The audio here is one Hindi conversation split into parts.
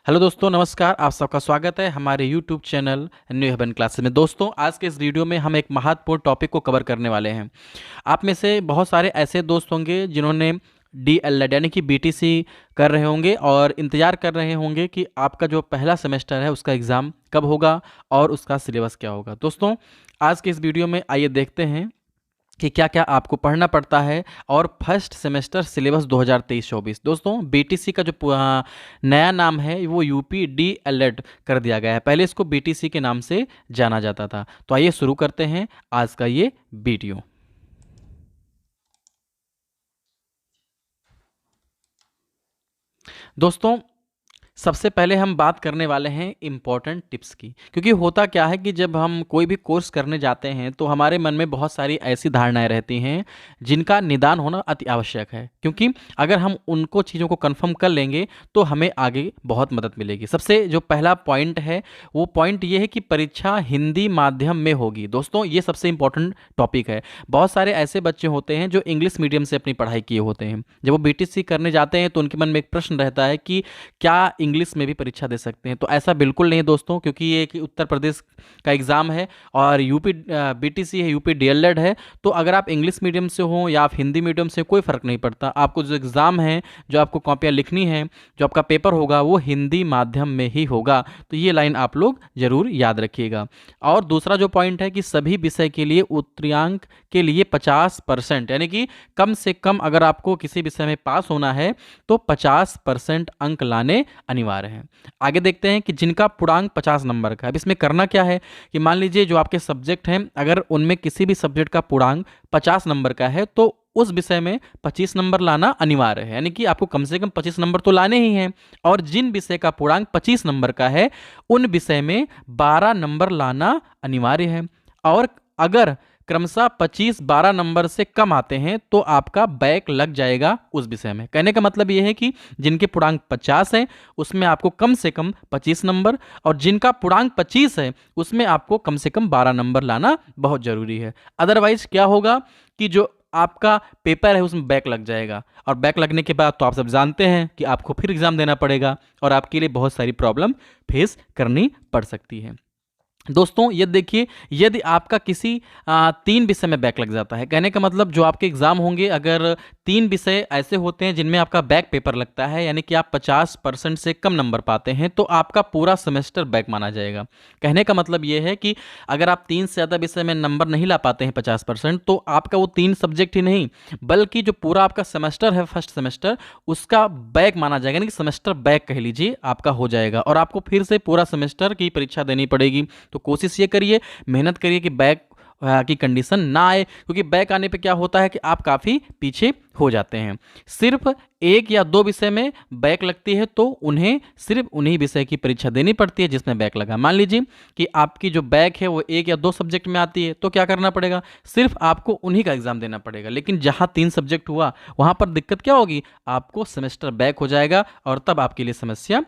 हेलो दोस्तों, नमस्कार। आप सबका स्वागत है हमारे YouTube channel New Haven Classes में। दोस्तों, आज के इस वीडियो में हम एक महत्वपूर्ण टॉपिक को कवर करने वाले हैं। आप में से बहुत सारे ऐसे दोस्त होंगे जिन्होंने DLED यानी कि BTC कर रहे होंगे और इंतज़ार कर रहे होंगे कि आपका जो पहला सेमेस्टर है उसका एग्ज़ाम कब होगा और उसका सिलेबस क्या होगा। दोस्तों, आज के इस वीडियो में आइए देखते हैं कि क्या क्या आपको पढ़ना पड़ता है और फर्स्ट सेमेस्टर सिलेबस 2023-24। दोस्तों, BTC का जो नया नाम है वो UP DLED कर दिया गया है। पहले इसको BTC के नाम से जाना जाता था। तो आइए शुरू करते हैं आज का ये वीडियो। दोस्तों, सबसे पहले हम बात करने वाले हैं इम्पॉर्टेंट टिप्स की, क्योंकि होता क्या है कि जब हम कोई भी कोर्स करने जाते हैं तो हमारे मन में बहुत सारी ऐसी धारणाएं रहती हैं जिनका निदान होना अति आवश्यक है, क्योंकि अगर हम उनको चीज़ों को कंफर्म कर लेंगे तो हमें आगे बहुत मदद मिलेगी। सबसे जो पहला पॉइंट है वो पॉइंट ये है कि परीक्षा हिंदी माध्यम में होगी। दोस्तों, ये सबसे इंपॉर्टेंट टॉपिक है। बहुत सारे ऐसे बच्चे होते हैं जो इंग्लिश मीडियम से अपनी पढ़ाई किए होते हैं। जब वो BTC करने जाते हैं तो उनके मन में एक प्रश्न रहता है कि क्या इंग्लिश में भी परीक्षा दे सकते हैं। तो ऐसा बिल्कुल नहीं दोस्तों, क्योंकि ये एक उत्तर प्रदेश का एग्ज़ाम है और BTC है, UP DLED है। तो अगर आप इंग्लिश मीडियम से हो या आप हिंदी मीडियम से, कोई फ़र्क नहीं पड़ता। आपको जो एग्ज़ाम है, जो आपको कॉपियाँ लिखनी है, जो आपका पेपर होगा वो हिंदी माध्यम में ही होगा। तो ये लाइन आप लोग ज़रूर याद रखिएगा। और दूसरा जो पॉइंट है कि सभी विषय के लिए उत्तरांक के लिए 50%, यानी कि कम से कम अगर आपको किसी विषय में पास होना है तो 50% अंक लाने अनिवार्य है। आगे देखते हैं कि जिनका पूर्णांक 50 नंबर का है। अब इसमें करना क्या है कि मान लीजिए जो आपके सब्जेक्ट हैं, अगर उनमें किसी भी सब्जेक्ट का पूर्णांक 50 नंबर का है तो उस विषय में 25 नंबर लाना अनिवार्य है, यानी कि आपको कम से कम 25 नंबर तो लाने ही हैं। और जिन विषय का पूर्णांक 25 नंबर का है उन विषय में 12 नंबर लाना अनिवार्य है। और अगर क्रमशः 25-12 नंबर से कम आते हैं तो आपका बैक लग जाएगा उस विषय में। कहने का मतलब यह है कि जिनके पूर्णांक 50 है उसमें आपको कम से कम 25 नंबर, और जिनका पूर्णांक 25 है उसमें आपको कम से कम 12 नंबर लाना बहुत ज़रूरी है। अदरवाइज क्या होगा कि जो आपका पेपर है उसमें बैक लग जाएगा, और बैक लगने के बाद तो आप सब जानते हैं कि आपको फिर एग्ज़ाम देना पड़ेगा और आपके लिए बहुत सारी प्रॉब्लम फेस करनी पड़ सकती है। दोस्तों, ये देखिए, यदि आपका किसी 3 विषय में बैक लग जाता है, कहने का मतलब जो आपके एग्ज़ाम होंगे, अगर 3 विषय ऐसे होते हैं जिनमें आपका बैक पेपर लगता है, यानी कि आप 50% से कम नंबर पाते हैं, तो आपका पूरा सेमेस्टर बैक माना जाएगा। कहने का मतलब ये है कि अगर आप 3 से ज़्यादा विषय में नंबर नहीं ला पाते हैं 50%, तो आपका वो 3 सब्जेक्ट ही नहीं बल्कि जो पूरा आपका सेमेस्टर है, फर्स्ट सेमेस्टर, उसका बैक माना जाएगा, यानी कि सेमेस्टर बैक कह लीजिए आपका हो जाएगा और आपको फिर से पूरा सेमेस्टर की परीक्षा देनी पड़ेगी। तो कोशिश ये करिए, मेहनत करिए कि बैक की कंडीशन ना आए, क्योंकि बैक आने पे क्या होता है कि आप काफ़ी पीछे हो जाते हैं। सिर्फ 1 या 2 विषय में बैक लगती है तो उन्हें सिर्फ उन्हीं विषय की परीक्षा देनी पड़ती है जिसमें बैक लगा। मान लीजिए कि आपकी जो बैक है वो 1 या 2 सब्जेक्ट में आती है, तो क्या करना पड़ेगा, सिर्फ आपको उन्हीं का एग्जाम देना पड़ेगा। लेकिन जहाँ 3 सब्जेक्ट हुआ वहाँ पर दिक्कत क्या होगी, आपको सेमेस्टर बैक हो जाएगा और तब आपके लिए समस्या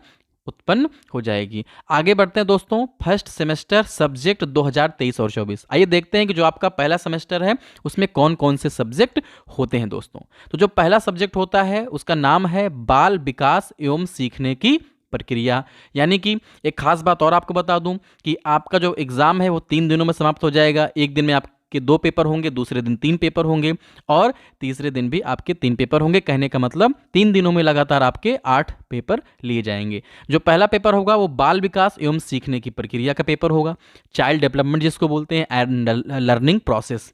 उत्पन्न हो जाएगी। आगे बढ़ते हैं दोस्तों, फर्स्ट सेमेस्टर सब्जेक्ट 2023 और 24। आइए देखते हैं कि जो आपका पहला सेमेस्टर है उसमें कौन कौन से सब्जेक्ट होते हैं। दोस्तों, तो जो पहला सब्जेक्ट होता है उसका नाम है बाल विकास एवं सीखने की प्रक्रिया। यानी कि एक खास बात और आपको बता दूं कि आपका जो एग्जाम है वो 3 दिनों में समाप्त हो जाएगा। एक दिन में आपके 2 पेपर होंगे, दूसरे दिन 3 पेपर होंगे और तीसरे दिन भी आपके 3 पेपर होंगे। कहने का मतलब 3 दिनों में लगातार आपके 8 पेपर लिए जाएंगे। जो पहला पेपर होगा वो बाल विकास एवं सीखने की प्रक्रिया का पेपर होगा, चाइल्ड डेवलपमेंट जिसको बोलते हैं, एंड लर्निंग प्रोसेस।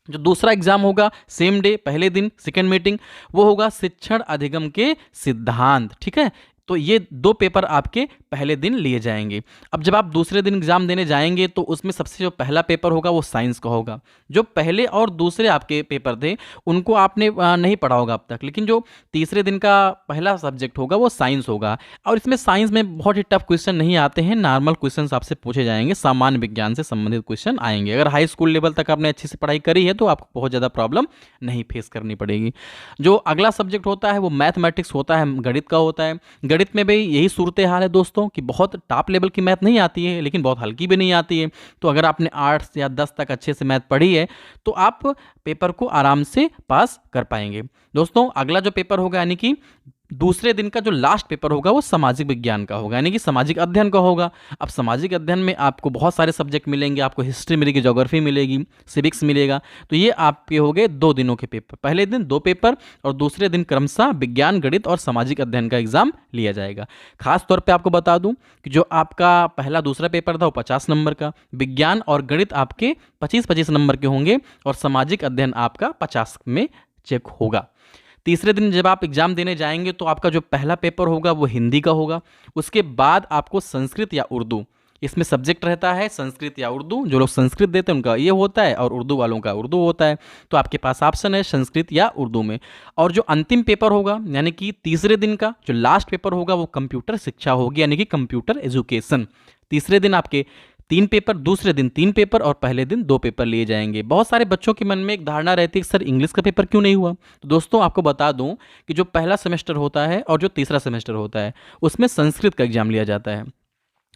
जो दूसरा एग्जाम होगा सेम डे, पहले दिन, सेकेंड मीटिंग, वो होगा शिक्षण अधिगम के सिद्धांत। ठीक है, तो ये 2 पेपर आपके पहले दिन लिए जाएंगे। अब जब आप दूसरे दिन एग्जाम देने जाएंगे तो उसमें सबसे जो पहला पेपर होगा वो साइंस का होगा। जो पहले और दूसरे आपके पेपर थे उनको आपने नहीं पढ़ा होगा अब तक, लेकिन जो तीसरे दिन का पहला सब्जेक्ट होगा वो साइंस होगा। और इसमें साइंस में बहुत ही टफ क्वेश्चन नहीं आते हैं, नॉर्मल क्वेश्चन आपसे पूछे जाएंगे, सामान्य विज्ञान से संबंधित क्वेश्चन आएंगे। अगर हाई स्कूल लेवल तक आपने अच्छी से पढ़ाई करी है तो आपको बहुत ज़्यादा प्रॉब्लम नहीं फेस करनी पड़ेगी। जो अगला सब्जेक्ट होता है वो मैथमेटिक्स होता है, गणित का होता है। गणित में भी यही सूरत हाल है दोस्तों कि बहुत टॉप लेवल की मैथ नहीं आती है लेकिन बहुत हल्की भी नहीं आती है। तो अगर आपने 8 या 10 तक अच्छे से मैथ पढ़ी है तो आप पेपर को आराम से पास कर पाएंगे। दोस्तों, अगला जो पेपर होगा यानी कि दूसरे दिन का जो लास्ट पेपर होगा वो सामाजिक विज्ञान का होगा, यानी कि सामाजिक अध्ययन का होगा। अब सामाजिक अध्ययन में आपको बहुत सारे सब्जेक्ट मिलेंगे, आपको हिस्ट्री मिलेगी, ज्योग्राफी मिलेगी, सिविक्स मिलेगा। तो ये आपके हो गए 2 दिनों के पेपर, पहले दिन 2 पेपर और दूसरे दिन क्रमशः विज्ञान, गणित और सामाजिक अध्ययन का एग्जाम लिया जाएगा। खास तौर पर आपको बता दूं कि जो आपका पहला दूसरा पेपर था वो 50 नंबर का, विज्ञान और गणित आपके 25-25 नंबर के होंगे और सामाजिक अध्ययन आपका 50 में चेक होगा। तीसरे दिन जब आप एग्जाम देने जाएंगे तो आपका जो पहला पेपर होगा वो हिंदी का होगा। उसके बाद आपको संस्कृत या उर्दू, इसमें सब्जेक्ट रहता है संस्कृत या उर्दू। जो लोग संस्कृत देते हैं उनका ये होता है और उर्दू वालों का उर्दू होता है। तो आपके पास ऑप्शन है संस्कृत या उर्दू में। और जो अंतिम पेपर होगा यानी कि तीसरे दिन का जो लास्ट पेपर होगा वो कंप्यूटर शिक्षा होगी, यानी कि कंप्यूटर एजुकेशन। तीसरे दिन आपके 3 पेपर, दूसरे दिन 3 पेपर और पहले दिन 2 पेपर लिए जाएंगे। बहुत सारे बच्चों के मन में एक धारणा रहती है कि सर इंग्लिश का पेपर क्यों नहीं हुआ। तो दोस्तों आपको बता दूं कि जो पहला सेमेस्टर होता है और जो तीसरा सेमेस्टर होता है उसमें संस्कृत का एग्जाम लिया जाता है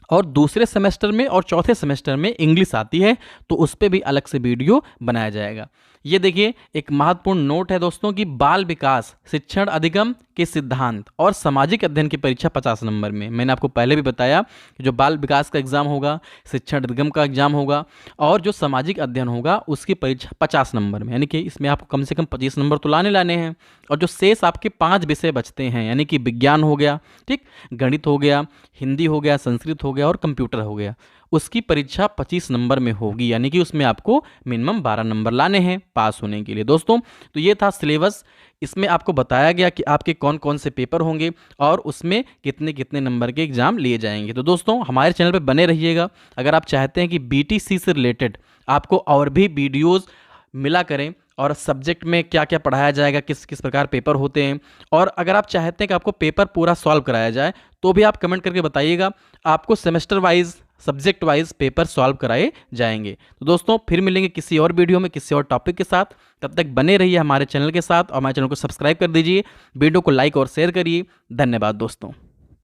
और दूसरे सेमेस्टर में और चौथे सेमेस्टर में इंग्लिश आती है, तो उस पर भी अलग से वीडियो बनाया जाएगा। ये देखिए एक महत्वपूर्ण नोट है दोस्तों कि बाल विकास, शिक्षण अधिगम के सिद्धांत और सामाजिक अध्ययन की परीक्षा 50 नंबर में। मैंने आपको पहले भी बताया कि जो बाल विकास का एग्जाम होगा, शिक्षण अधिगम का एग्जाम होगा और जो सामाजिक अध्ययन होगा उसकी परीक्षा 50 नंबर में, यानी कि इसमें आपको कम से कम 25 नंबर तो लाने हैं। और जो शेष आपके 5 विषय बचते हैं, यानी कि विज्ञान हो गया, ठीक, गणित हो गया, हिंदी हो गया, संस्कृत हो गया और कंप्यूटर हो गया, उसकी परीक्षा 25 नंबर में होगी, यानी कि उसमें आपको मिनिमम 12 नंबर लाने हैं पास होने के लिए। दोस्तों तो ये था सिलेबस, इसमें आपको बताया गया कि आपके कौन कौन से पेपर होंगे और उसमें कितने कितने नंबर के एग्जाम लिए जाएंगे। तो दोस्तों हमारे चैनल पर बने रहिएगा। अगर आप चाहते हैं कि बीटीसी से रिलेटेड आपको और भी वीडियोज़ मिला करें और सब्जेक्ट में क्या क्या पढ़ाया जाएगा, किस किस प्रकार पेपर होते हैं, और अगर आप चाहते हैं कि आपको पेपर पूरा सॉल्व कराया जाए तो भी आप कमेंट करके बताइएगा। आपको semester wise, subject wise paper solve कराए जाएंगे। तो दोस्तों फिर मिलेंगे किसी और वीडियो में किसी और टॉपिक के साथ। तब तक बने रहिए हमारे चैनल के साथ और हमारे चैनल को सब्सक्राइब कर दीजिए, वीडियो को लाइक और शेयर करिए। धन्यवाद दोस्तों।